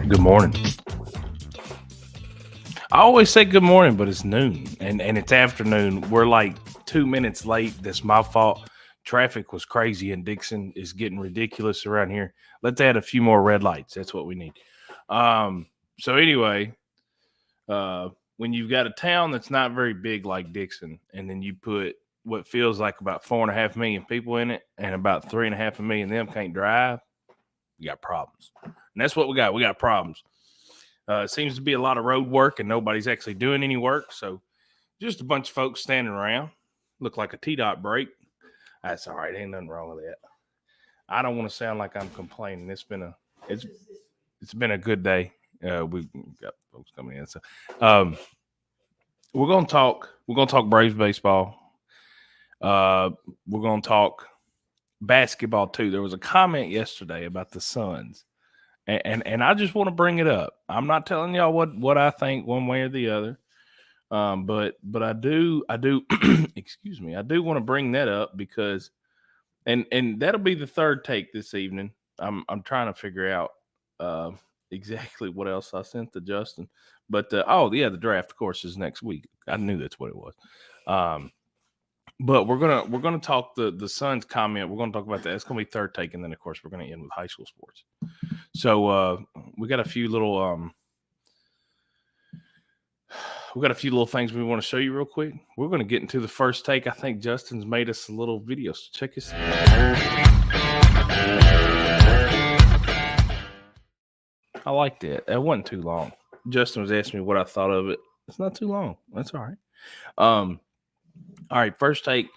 Good morning. I always say good morning, but it's noon and it's afternoon. We're like 2 minutes late. That's my fault. Traffic was crazy in Dixon. It's getting ridiculous around here. Let's add a few more red lights. That's what we need. So anyway, when you've got a town that's not very big like Dixon, and then you put what feels like about 4.5 million people in it, and about 3.5 million of them can't drive, you got problems. And that's what we got. We got problems. It seems to be a lot of road work and nobody's actually doing any work. So just a bunch of folks standing around. Look like a T-dot break. That's all right. Ain't nothing wrong with that. I don't want to sound like I'm complaining. It's been a good day. We've got folks coming in. So we're gonna talk Braves baseball. We're gonna talk basketball too. There was a comment yesterday about the Suns. And I just want to bring it up. I'm not telling y'all what I think one way or the other. But I do excuse me, I do want to bring that up because and that'll be the third take this evening. I'm trying to figure out exactly what else I sent to Justin. But the draft, of course, is next week. I knew that's what it was. But we're gonna talk the Suns comment. We're gonna talk about that. It's gonna be third take, and then of course we're gonna end with high school sports. So we got a few little things we want to show you real quick. We're gonna get into the first take. I think Justin's made us a little video. So check this out. I liked it. It wasn't too long. Justin was asking me what I thought of it. It's not too long. That's all right. All right, first take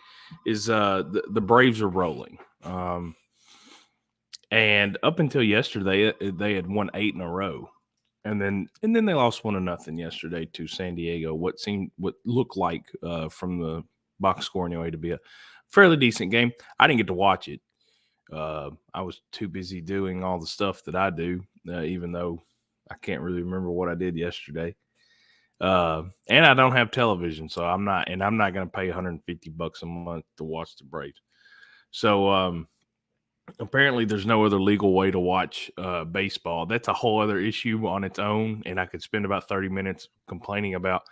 is the Braves are rolling. And up until yesterday, they had won 8 in a row. And then they lost 1-0 yesterday to San Diego. What looked like from the box score anyway to be a fairly decent game. I didn't get to watch it. I was too busy doing all the stuff that I do, even though I can't really remember what I did yesterday. And I don't have television, so I'm not going to pay $150 a month to watch the Braves. So apparently there's no other legal way to watch baseball. That's a whole other issue on its own, and I could spend about 30 minutes complaining about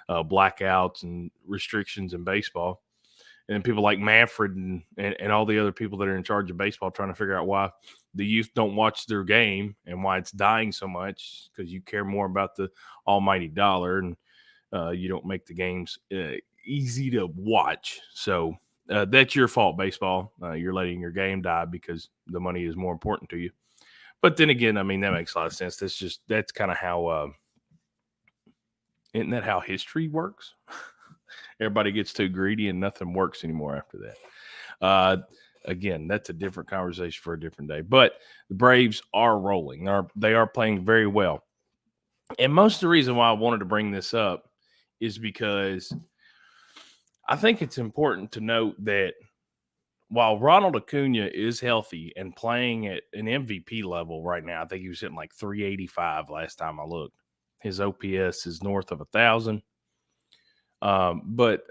blackouts and restrictions in baseball. And people like Manfred and all the other people that are in charge of baseball trying to figure out why the youth don't watch their game and why it's dying so much, because you care more about the almighty dollar and you don't make the games easy to watch. So that's your fault, baseball. You're letting your game die because the money is more important to you. But then again, I mean, that makes a lot of sense. That's kind of how isn't that how history works? Everybody gets too greedy and nothing works anymore after that. Again, that's a different conversation for a different day. But the Braves are rolling. They are playing very well. And most of the reason why I wanted to bring this up is because I think it's important to note that while Ronald Acuna is healthy and playing at an MVP level right now, I think he was hitting like 385 last time I looked. His OPS is north of 1,000. But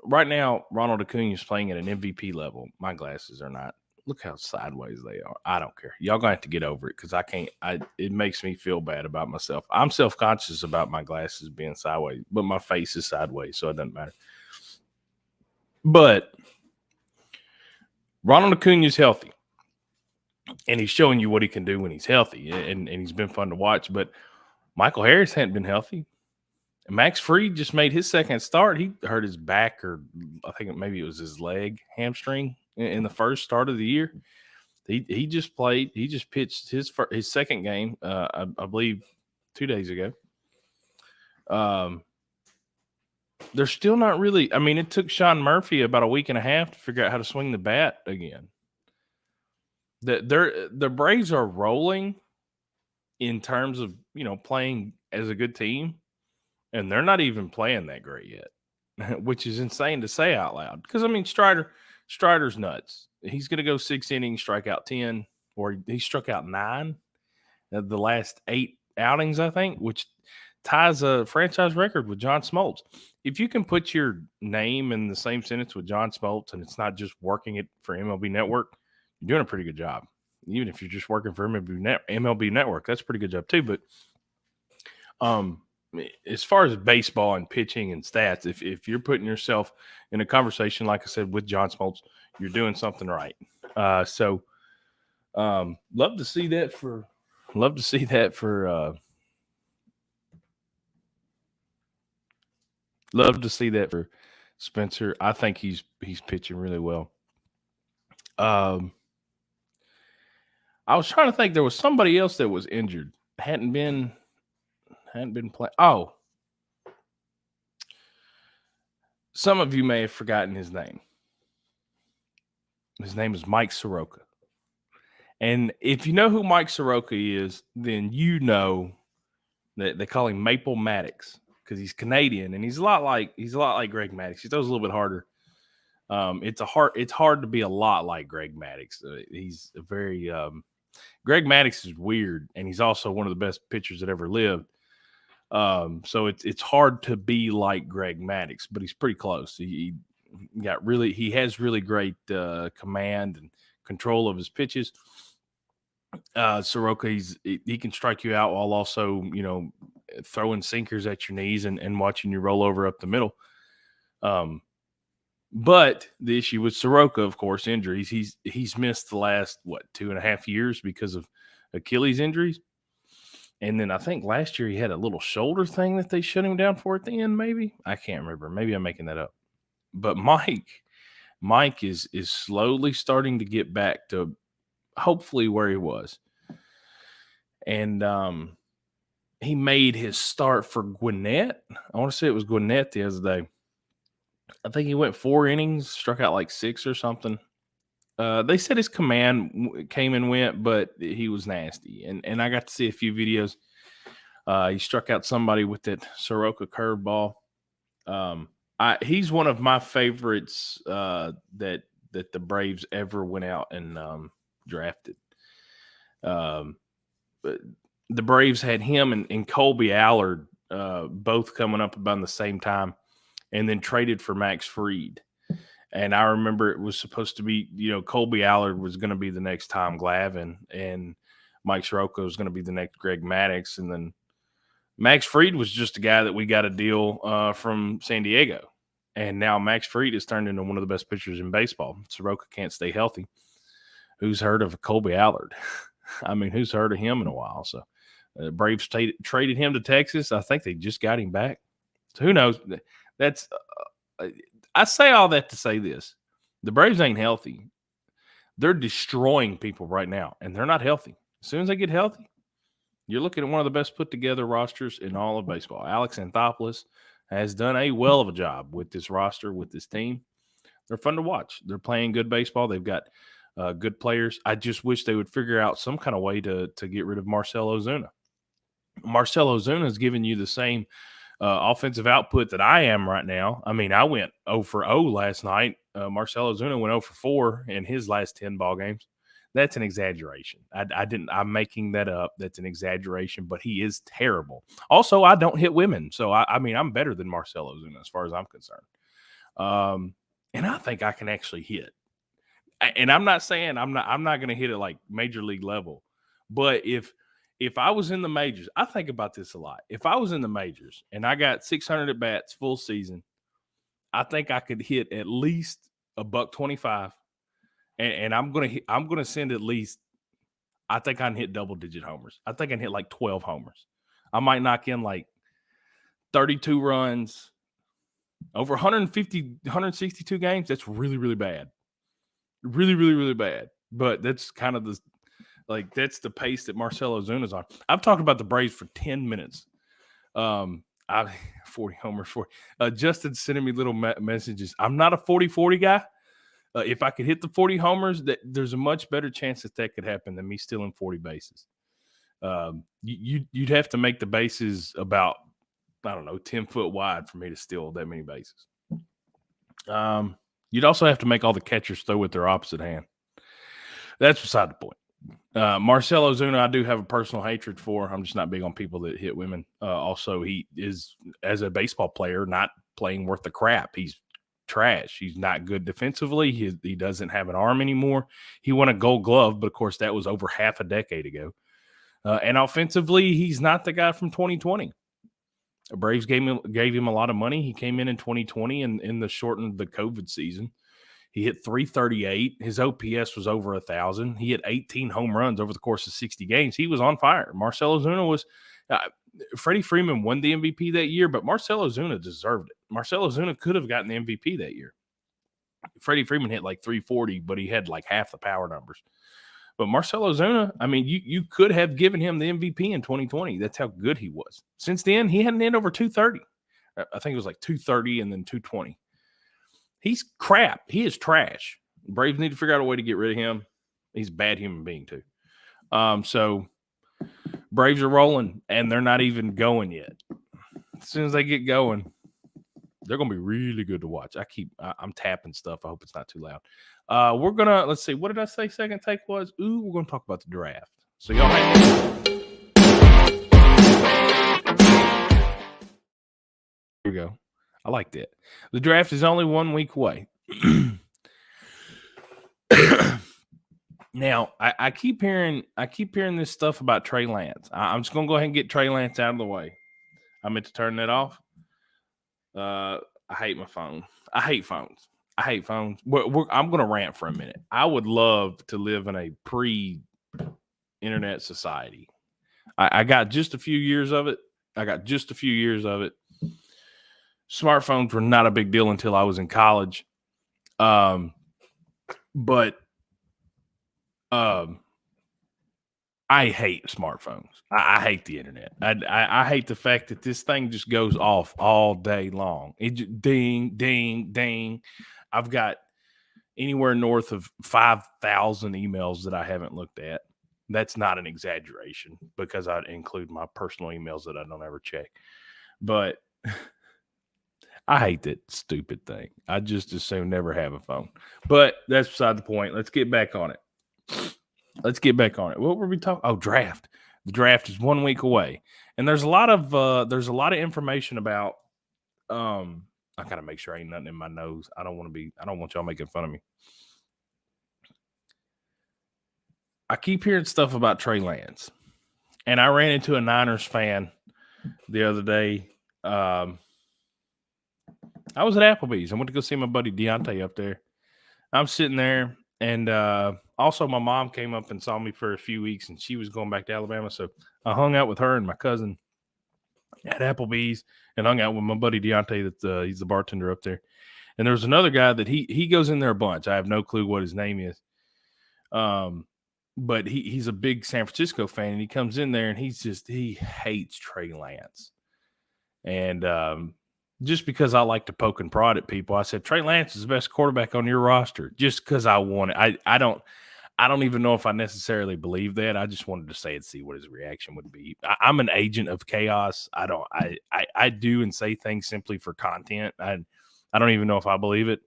right now, Ronald Acuna is playing at an MVP level. My glasses are not. Look how sideways they are. I don't care. Y'all gonna have to get over it because I can't. It makes me feel bad about myself. I'm self-conscious about my glasses being sideways, but my face is sideways, so it doesn't matter. But Ronald Acuna is healthy, and he's showing you what he can do when he's healthy, and he's been fun to watch. But Michael Harris hadn't been healthy. Max Fried just made his second start. He hurt his back, or I think maybe it was his leg, hamstring, in the first start of the year. He just played. He just pitched his second game, I believe, 2 days ago. They're still not really. I mean, it took Sean Murphy about a week and a half to figure out how to swing the bat again. The Braves are rolling in terms of playing as a good team. And they're not even playing that great yet, which is insane to say out loud. Because, I mean, Strider's nuts. He's going to go 6 innings, strike out 10, or he struck out 9 of the last 8 outings, I think, which ties a franchise record with John Smoltz. If you can put your name in the same sentence with John Smoltz and it's not just working it for MLB Network, you're doing a pretty good job. even if you're just working for MLB Network, that's a pretty good job too. But as far as baseball and pitching and stats, if you're putting yourself in a conversation, like I said, with John Smoltz, you're doing something right. So love to see that for Spencer. I think he's pitching really well. I was trying to think, there was somebody else that was injured. Hadn't been playing. Oh, some of you may have forgotten his name. His name is Mike Soroka. And if you know who Mike Soroka is, then you know that they call him Maple Maddox because he's Canadian and he's a lot like Greg Maddux. He throws a little bit harder. It's hard to be a lot like Greg Maddux. He's a very Greg Maddux is weird, and he's also one of the best pitchers that ever lived. So it's hard to be like Greg Maddux, but he's pretty close. He has really great command and control of his pitches. Soroka, he can strike you out while also, throwing sinkers at your knees and watching you roll over up the middle. But the issue with Soroka, of course, injuries. He's missed the last 2.5 years because of Achilles injuries. And then I think last year he had a little shoulder thing that they shut him down for at the end, maybe. I can't remember. Maybe I'm making that up. But Mike is slowly starting to get back to hopefully where he was. And he made his start for Gwinnett. I want to say it was Gwinnett the other day. I think he went 4 innings, struck out like 6 or something. They said his command came and went, but he was nasty. And I got to see a few videos. He struck out somebody with that Soroka curveball. He's one of my favorites that the Braves ever went out and drafted. But the Braves had him and Colby Allard both coming up about the same time, and then traded for Max Fried. And I remember it was supposed to be, Colby Allard was going to be the next Tom Glavine, and Mike Soroka was going to be the next Greg Maddux. And then Max Fried was just a guy that we got a deal from San Diego. And now Max Fried has turned into one of the best pitchers in baseball. Soroka can't stay healthy. Who's heard of Colby Allard? I mean, who's heard of him in a while? So Braves traded him to Texas. I think they just got him back. So who knows? That's I say all that to say this. The Braves ain't healthy. They're destroying people right now, and they're not healthy. As soon as they get healthy, you're looking at one of the best put-together rosters in all of baseball. Alex Anthopoulos has done a well of a job with this roster, with this team. They're fun to watch. They're playing good baseball. They've got good players. I just wish they would figure out some kind of way to get rid of Marcell Ozuna. Marcell Ozuna is giving you the same offensive output that I am right now. I mean, I went 0 for 0 last night. Marcell Ozuna went 0 for 4 in his last 10 ball games. That's an exaggeration. I'm making that up. That's an exaggeration, but he is terrible. Also, I don't hit women. So, I'm better than Marcell Ozuna as far as I'm concerned. And I think I can actually hit. And I'm not saying I'm not going to hit it like major league level. But if I was in the majors, I think about this a lot. If I was in the majors and I got 600 at bats full season, I think I could hit at least $125. And I'm gonna send at least. I think I can hit double-digit homers. I think I can hit like 12 homers. I might knock in like 32 runs over 150, 162 games. That's really, really bad. Really, really, really bad. But that's kind of that's the pace that Marcell Ozuna's on. I've talked about the Braves for 10 minutes. 40 homers. Justin sending me little messages. I'm not a 40-40 guy. If I could hit the 40 homers, there's a much better chance that could happen than me stealing 40 bases. You'd have to make the bases about, 10 foot wide for me to steal that many bases. You'd also have to make all the catchers throw with their opposite hand. That's beside the point. Marcell Ozuna, I do have a personal hatred for. I'm just not big on people that hit women. Also, he is, as a baseball player, not playing worth the crap. He's trash. He's not good defensively. He doesn't have an arm anymore. He won a Gold Glove, but of course that was over half a decade ago. And offensively, he's not the guy from 2020. Braves gave him a lot of money. He came in 2020 and in the shortened the COVID season. He hit 338. His OPS was over 1,000. He hit 18 home runs over the course of 60 games. He was on fire. Marcell Ozuna was Freddie Freeman won the MVP that year, but Marcell Ozuna deserved it. Marcell Ozuna could have gotten the MVP that year. Freddie Freeman hit like 340, but he had like half the power numbers. But Marcell Ozuna, I mean, you could have given him the MVP in 2020. That's how good he was. Since then, he hadn't hit over 230. I think it was like 230 and then 220. He's crap. He is trash. Braves need to figure out a way to get rid of him. He's a bad human being too. So Braves are rolling, and they're not even going yet. As soon as they get going, they're going to be really good to watch. I'm tapping stuff. I hope it's not too loud. We're going to, let's see, what did I say second take was? We're going to talk about the draft. So y'all hang. Here we go. I like that. The draft is only 1 week away. Now, I keep hearing this stuff about Trey Lance. I'm just going to go ahead and get Trey Lance out of the way. I meant to turn that off. I hate my phone. I hate phones. I'm going to rant for a minute. I would love to live in a pre-internet society. I got just a few years of it. Smartphones were not a big deal until I was in college. But I hate smartphones. I hate the internet. I hate the fact that this thing just goes off all day long. It just ding, ding, ding. I've got anywhere north of 5,000 emails that I haven't looked at. That's not an exaggeration because I include my personal emails that I don't ever check. But I hate that stupid thing. I just as soon never have a phone. But that's beside the point. Let's get back on it. What were we talking? Oh, draft. The draft is 1 week away, and there's a lot of information about. I gotta make sure ain't nothing in my nose. I don't want y'all making fun of me. I keep hearing stuff about Trey Lance, and I ran into a Niners fan the other day. I was at Applebee's. I went to go see my buddy Deontay up there. I'm sitting there, and also my mom came up and saw me for a few weeks, and she was going back to Alabama. So I hung out with her and my cousin at Applebee's and hung out with my buddy Deontay. He's the bartender up there. And there was another guy that he goes in there a bunch. I have no clue what his name is. But he's a big San Francisco fan, and he comes in there and he hates Trey Lance. And just because I like to poke and prod at people, I said, Trey Lance is the best quarterback on your roster just because I want it. I don't even know if I necessarily believe that. I just wanted to say it, see what his reaction would be. I'm an agent of chaos. I do and say things simply for content. I don't even know if I believe it.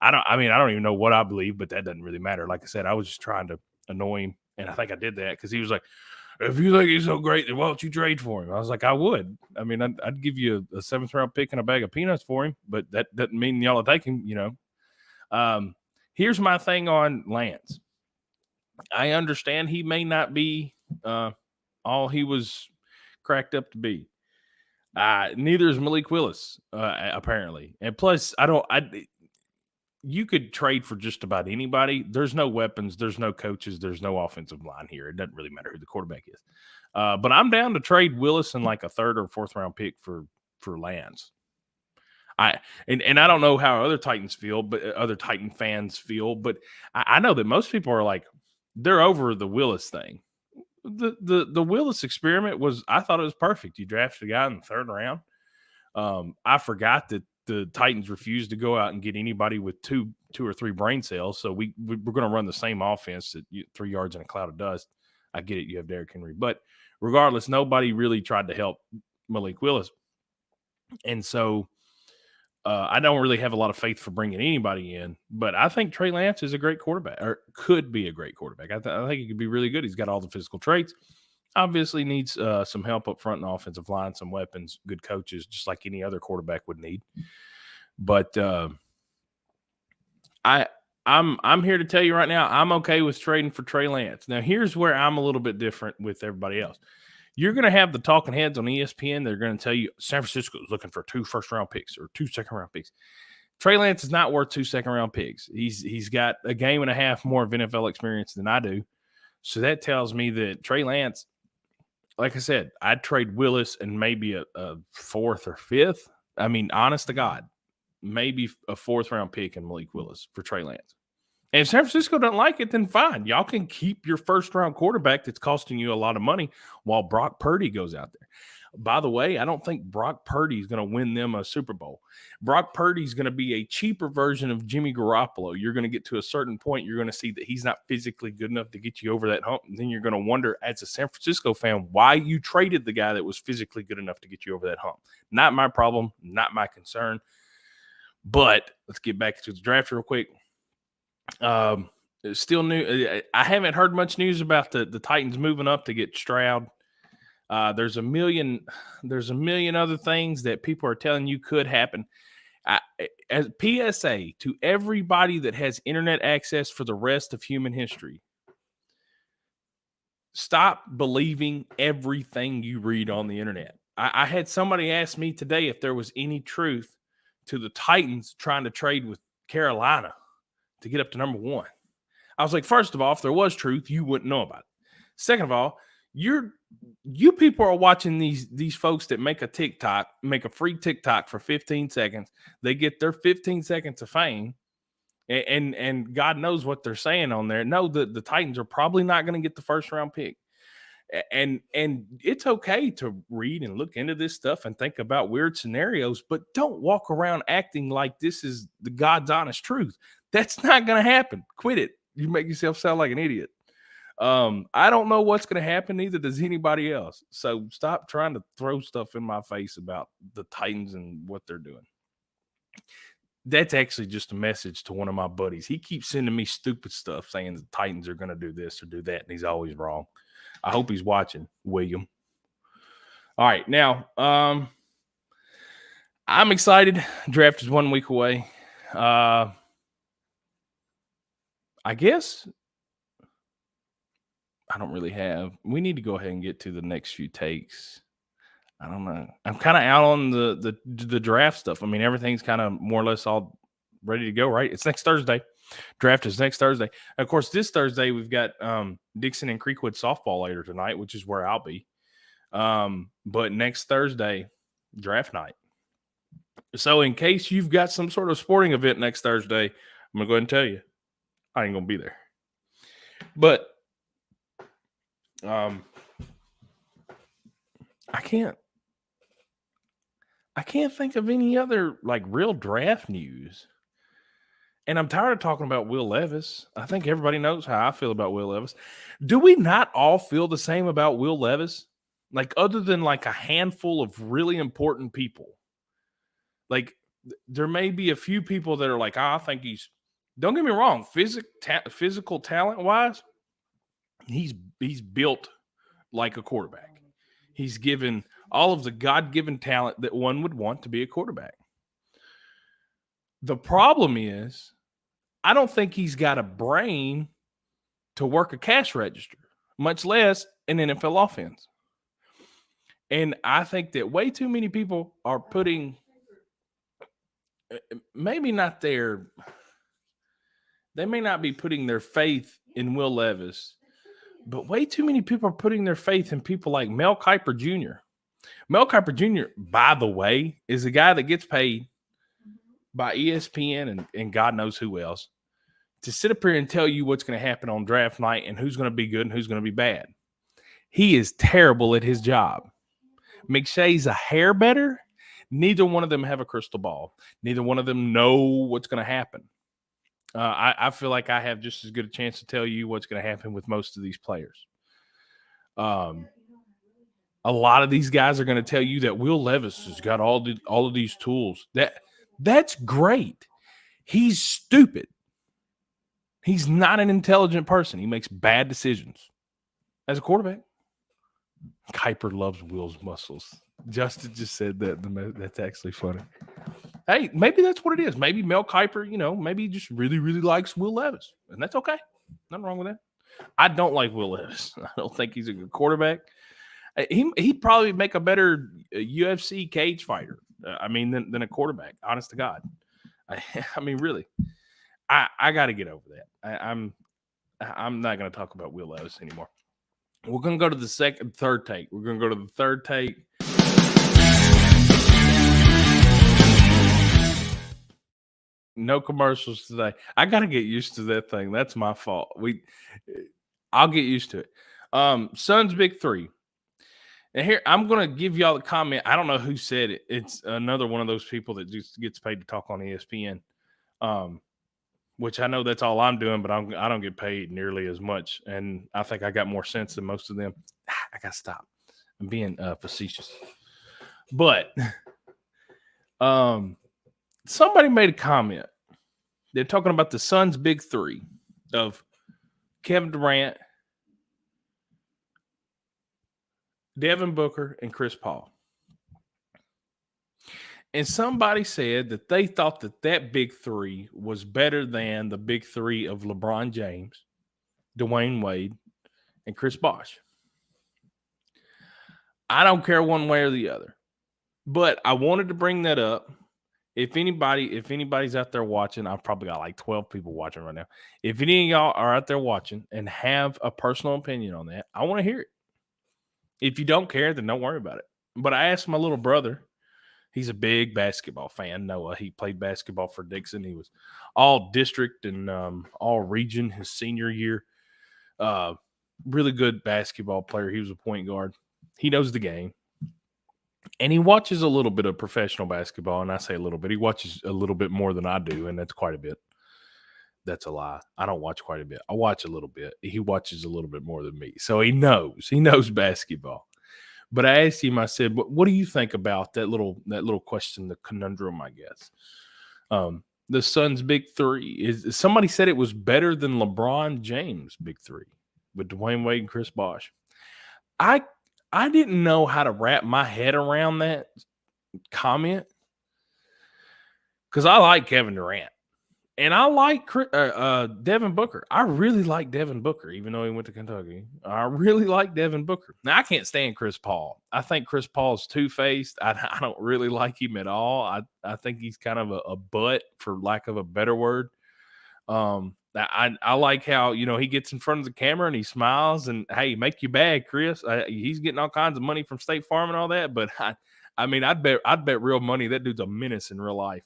I don't even know what I believe, but that doesn't really matter. Like I said, I was just trying to annoy him. And I think I did that because he was like, if you think he's so great, then why don't you trade for him? I was like, I would. I mean, I'd give you a 7th round pick and a bag of peanuts for him, but that doesn't mean y'all will take him, you know. Here's my thing on Lance. I understand he may not be all he was cracked up to be. Neither is Malik Willis, apparently. And plus, you could trade for just about anybody. There's no weapons. There's no coaches. There's no offensive line here. It doesn't really matter who the quarterback is. But I'm down to trade Willis and like a 3rd or 4th round pick for Lance. I don't know how other Titan fans feel, but I know that most people are like, they're over the Willis thing. The Willis experiment I thought it was perfect. You drafted a guy in the 3rd round. I forgot that the Titans refused to go out and get anybody with two or three brain cells. So we're going to run the same offense at 3 yards in a cloud of dust. I get it. You have Derrick Henry, but regardless, nobody really tried to help Malik Willis. And so I don't really have a lot of faith for bringing anybody in, but I think Trey Lance is a great quarterback, or could be a great quarterback. I think he could be really good. He's got all the physical traits. Obviously needs some help up front in the offensive line, some weapons, good coaches, just like any other quarterback would need. But I'm here to tell you right now, I'm okay with trading for Trey Lance. Now, here's where I'm a little bit different with everybody else. You're going to have the talking heads on ESPN. They're going to tell you San Francisco is looking for 2 first-round picks or 2 second-round picks. Trey Lance is not worth 2 second-round picks. He's got a game and a half more of NFL experience than I do. So that tells me that Trey Lance, like I said, I'd trade Willis and maybe a 4th or 5th. I mean, honest to God, maybe a 4th-round pick in Malik Willis for Trey Lance. And if San Francisco doesn't like it, then fine. Y'all can keep your first-round quarterback that's costing you a lot of money while Brock Purdy goes out there. By the way, I don't think Brock Purdy is going to win them a Super Bowl. Brock Purdy is going to be a cheaper version of Jimmy Garoppolo. You're going to get to a certain point, you're going to see that he's not physically good enough to get you over that hump. And then you're going to wonder, as a San Francisco fan, why you traded the guy that was physically good enough to get you over that hump. Not my problem, not my concern. But let's get back to the draft real quick. Still new. I haven't heard much news about the Titans moving up to get Stroud. There's a million other things that people are telling you could happen. As PSA to everybody that has internet access for the rest of human history, stop believing everything you read on the internet. I had somebody ask me today if there was any truth to the Titans trying to trade with Carolina to get up to number 1. I was like, first of all, if there was truth, you wouldn't know about it. Second of all, you people are watching these folks that make a free TikTok for 15 seconds. They get their 15 seconds of fame, and God knows what they're saying on there. No, the Titans are probably not going to get the first-round pick. And it's okay to read and look into this stuff and think about weird scenarios, but don't walk around acting like this is the God's honest truth. That's not going to happen. Quit it. You make yourself sound like an idiot. I don't know what's going to happen. Neither does anybody else. So stop trying to throw stuff in my face about the Titans and what they're doing. That's actually just a message to one of my buddies. He keeps sending me stupid stuff saying the Titans are going to do this or do that, and he's always wrong. I hope he's watching, William. All right, now I'm excited. Draft is 1 week away. I guess I don't really have. We need to go ahead and get to the next few takes. I don't know. I'm kind of out on the draft stuff. I mean, everything's kind of more or less all ready to go, right? It's next Thursday. Draft is next Thursday. Of course, this Thursday we've got Dixon and Creekwood softball later tonight, which is where I'll be. But next Thursday, draft night. So in case you've got some sort of sporting event next Thursday, I'm going to go ahead and tell you, I ain't going to be there. But I can't think of any other like real draft news. And I'm tired of talking about Will Levis. I think everybody knows how I feel about Will Levis. Do we not all feel the same about Will Levis? Like, other than like a handful of really important people. Like, there may be a few people that are like, I think he's, don't get me wrong, physical talent-wise, he's built like a quarterback. He's given all of the God-given talent that one would want to be a quarterback. The problem is, I don't think he's got a brain to work a cash register, much less an NFL offense. And I think that way too many people are putting, maybe not their, they may not be putting their faith in Will Levis, but way too many people are putting their faith in people like Mel Kiper Jr. Mel Kiper Jr., by the way, is a guy that gets paid by ESPN and God knows who else to sit up here and tell you what's going to happen on draft night and who's going to be good and who's going to be bad. He is terrible at his job. McShay's a hair better. Neither one of them have a crystal ball. Neither one of them know what's going to happen. I feel like I have just as good a chance to tell you what's going to happen with most of these players. A lot of these guys are going to tell you that Will Levis has got all of these tools. That's great. He's stupid. He's not an intelligent person. He makes bad decisions as a quarterback. Kiper loves Will's muscles. Justin just said that. That's actually funny. Hey, maybe that's what it is. Maybe Mel Kiper, maybe he just really, really likes Will Levis, and that's okay. Nothing wrong with that. I don't like Will Levis. I don't think he's a good quarterback. He'd probably make a better UFC cage fighter. Than a quarterback. Honest to God. I mean, really. I got to get over that. I'm not going to talk about Will Levis anymore. We're going to go to the third take. We're going to go to the third take. No commercials today. I got to get used to that thing. That's my fault. I'll get used to it. Suns Big Three. And here, I'm going to give y'all a comment. I don't know who said it. It's another one of those people that just gets paid to talk on ESPN, which I know that's all I'm doing, but I don't get paid nearly as much. And I think I got more sense than most of them. I got to stop. I'm being facetious. But somebody made a comment. They're talking about the Suns' Big Three of Kevin Durant, Devin Booker, and Chris Paul. And somebody said that they thought that Big Three was better than the Big Three of LeBron James, Dwayne Wade, and Chris Bosh. I don't care one way or the other. But I wanted to bring that up. If anybody's out there watching, I've probably got like 12 people watching right now. If any of y'all are out there watching and have a personal opinion on that, I want to hear it. If you don't care, then don't worry about it. But I asked my little brother. He's a big basketball fan, Noah. He played basketball for Dixon. He was all district and all region his senior year. Really good basketball player. He was a point guard. He knows the game. And he watches a little bit of professional basketball. And I say a little bit. He watches a little bit more than I do, and that's quite a bit. That's a lie. I don't watch quite a bit. I watch a little bit. He watches a little bit more than me. So he knows. He knows basketball. But I asked him, I said, what do you think about that little question, the conundrum, I guess? The Suns' Big Three. Is somebody said it was better than LeBron James' Big Three with Dwayne Wade and Chris Bosh. I didn't know how to wrap my head around that comment because I like Kevin Durant. And I like Devin Booker. I really like Devin Booker, even though he went to Kentucky. I really like Devin Booker. Now, I can't stand Chris Paul. I think Chris Paul's two-faced. I don't really like him at all. I think he's kind of a butt, for lack of a better word. I like how, he gets in front of the camera and he smiles and, hey, make you bad, Chris. He's getting all kinds of money from State Farm and all that, but I'd bet real money that dude's a menace in real life.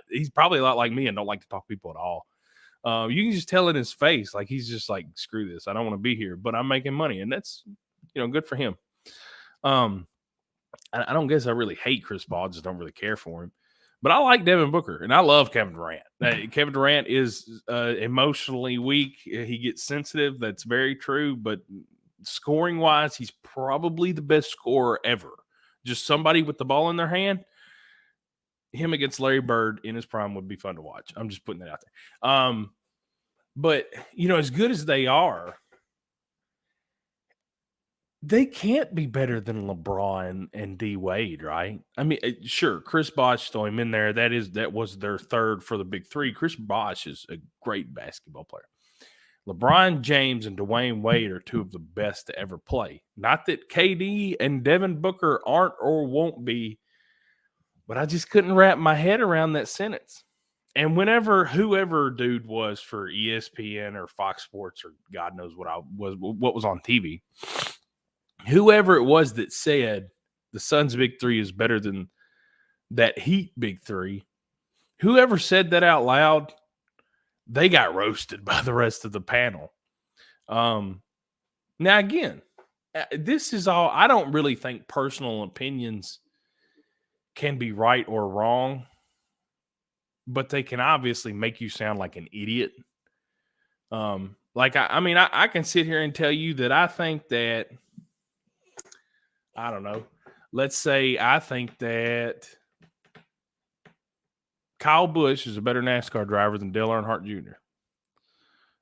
He's probably a lot like me and don't like to talk to people at all. You can just tell in his face, like he's just like, screw this, I don't want to be here, but I'm making money, and that's good for him. I don't guess I really hate Chris Paul, just don't really care for him. But I like Devin Booker, and I love Kevin Durant. Kevin Durant is emotionally weak. He gets sensitive. That's very true. But scoring-wise, he's probably the best scorer ever. Just somebody with the ball in their hand. Him against Larry Bird in his prime would be fun to watch. I'm just putting that out there. But, as good as they are, they can't be better than LeBron and D Wade, right? I mean, sure, Chris Bosh, throw him in there. That was their third for the Big Three. Chris Bosh is a great basketball player. LeBron James and Dwayne Wade are two of the best to ever play. Not that KD and Devin Booker aren't or won't be, but I just couldn't wrap my head around that sentence. And whoever dude was for ESPN or Fox Sports or God knows what was on TV, whoever it was that said the Suns' Big Three is better than that Heat Big Three, whoever said that out loud, they got roasted by the rest of the panel. Now, again, this is all, I don't really think personal opinions can be right or wrong, but they can obviously make you sound like an idiot. I can sit here and tell you that I think that, I don't know, let's say I think that Kyle Busch is a better NASCAR driver than Dale Earnhardt Jr.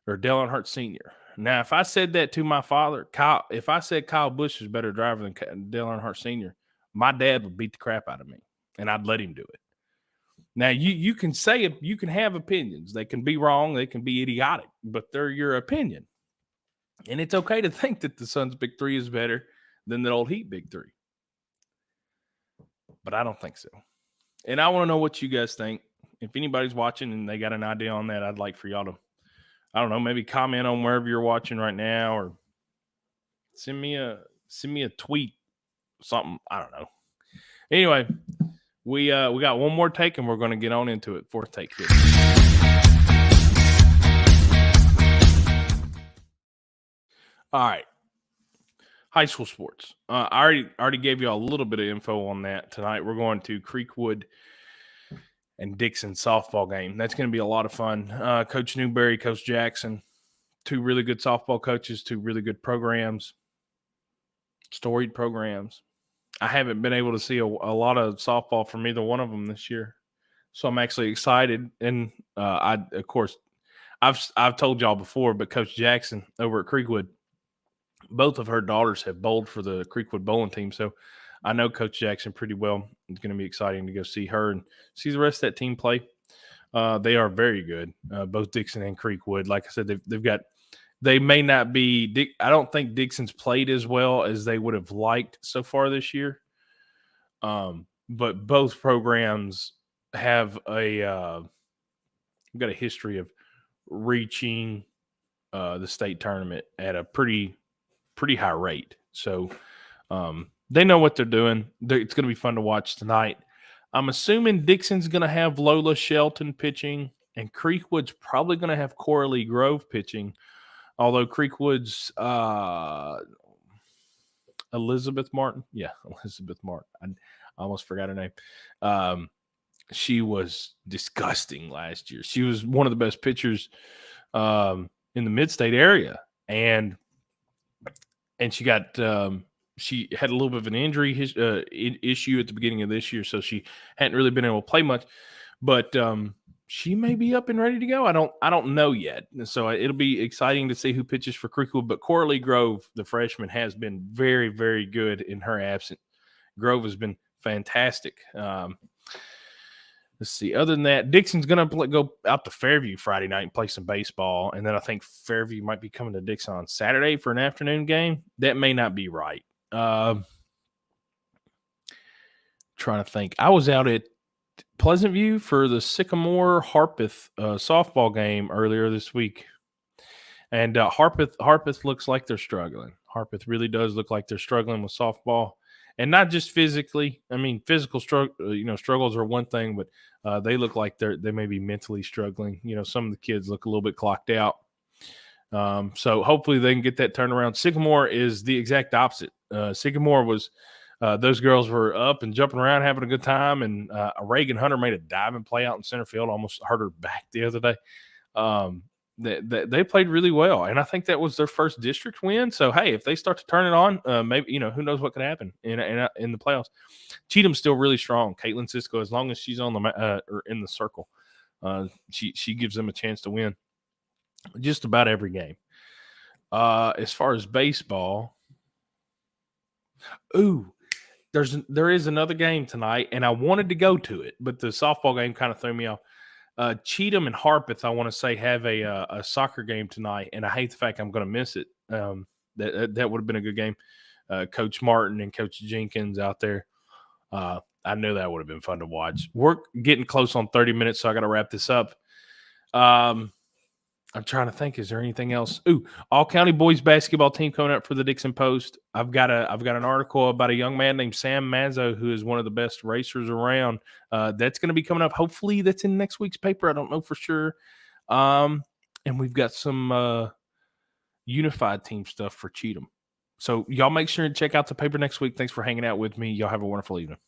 or Dale Earnhardt Sr. Now, if I said that to my father, if I said Kyle Busch is a better driver than Dale Earnhardt Sr., my dad would beat the crap out of me, and I'd let him do it. Now you can say it, you can have opinions. They can be wrong, they can be idiotic, but they're your opinion. And it's okay to think that the Suns' big three is better than the old Heat big three. But I don't think so. And I want to know what you guys think. If anybody's watching and they got an idea on that, I'd like for y'all to, I don't know, maybe comment on wherever you're watching right now, or send me a tweet, something. I don't know. Anyway, we got one more take and we're going to get on into it. Fourth take here. All right. High school sports. I already gave you a little bit of info on that tonight. We're going to Creekwood and Dixon softball game. That's going to be a lot of fun. Coach Newberry, Coach Jackson, two really good softball coaches, two really good programs, storied programs. I haven't been able to see a lot of softball from either one of them this year, so I'm actually excited. And of course, I've told y'all before, but Coach Jackson over at Creekwood, both of her daughters have bowled for the Creekwood bowling team, so I know Coach Jackson pretty well. It's going to be exciting to go see her and see the rest of that team play. They are very good, both Dixon and Creekwood. Like I said, they've got. They may not be. I don't think Dixon's played as well as they would have liked so far this year. But both programs have got a history of reaching the state tournament at a pretty high rate. So they know what they're doing. It's going to be fun to watch tonight. I'm assuming Dixon's going to have Lola Shelton pitching, and Creekwood's probably going to have Coralie Grove pitching. Although Creekwood's Elizabeth Martin. Yeah, Elizabeth Martin. I almost forgot her name. She was disgusting last year. She was one of the best pitchers in the mid-state area. And she got she had a little bit of an injury issue at the beginning of this year, so she hadn't really been able to play much. But she may be up and ready to go. I don't know yet. So it'll be exciting to see who pitches for Creekwood. But Coralie Grove, the freshman, has been very, very good in her absence. Grove has been fantastic. Let's see. Other than that, Dixon's going to go out to Fairview Friday night and play some baseball. And then I think Fairview might be coming to Dixon on Saturday for an afternoon game. That may not be right. Trying to think. I was out at Pleasant View for the Sycamore Harpeth softball game earlier this week. And Harpeth looks like they're struggling. Harpeth really does look like they're struggling with softball. And not just physically. I mean, physical struggles are one thing, but they look like they may be mentally struggling. Some of the kids look a little bit clocked out. So hopefully they can get that turned around. Sycamore is the exact opposite. Sycamore was those girls were up and jumping around, having a good time. And Reagan Hunter made a diving play out in center field, almost hurt her back the other day. They played really well, and I think that was their first district win. So hey, if they start to turn it on, maybe who knows what could happen in the playoffs. Cheatham's still really strong. Caitlin Cisco, as long as she's on the or in the circle, she gives them a chance to win just about every game. As far as baseball, there is another game tonight, and I wanted to go to it, but the softball game kind of threw me off. Cheatham and Harpeth, I want to say, have a soccer game tonight, and I hate the fact I'm going to miss it. That would have been a good game. Coach Martin and Coach Jenkins out there. I know that would have been fun to watch. We're getting close on 30 minutes, so I got to wrap this up. I'm trying to think. Is there anything else? All County boys basketball team coming up for the Dixon Post. I've got an article about a young man named Sam Mazzo, who is one of the best racers around. That's going to be coming up. Hopefully that's in next week's paper. I don't know for sure. And we've got some unified team stuff for Cheatham. So y'all make sure and check out the paper next week. Thanks for hanging out with me. Y'all have a wonderful evening.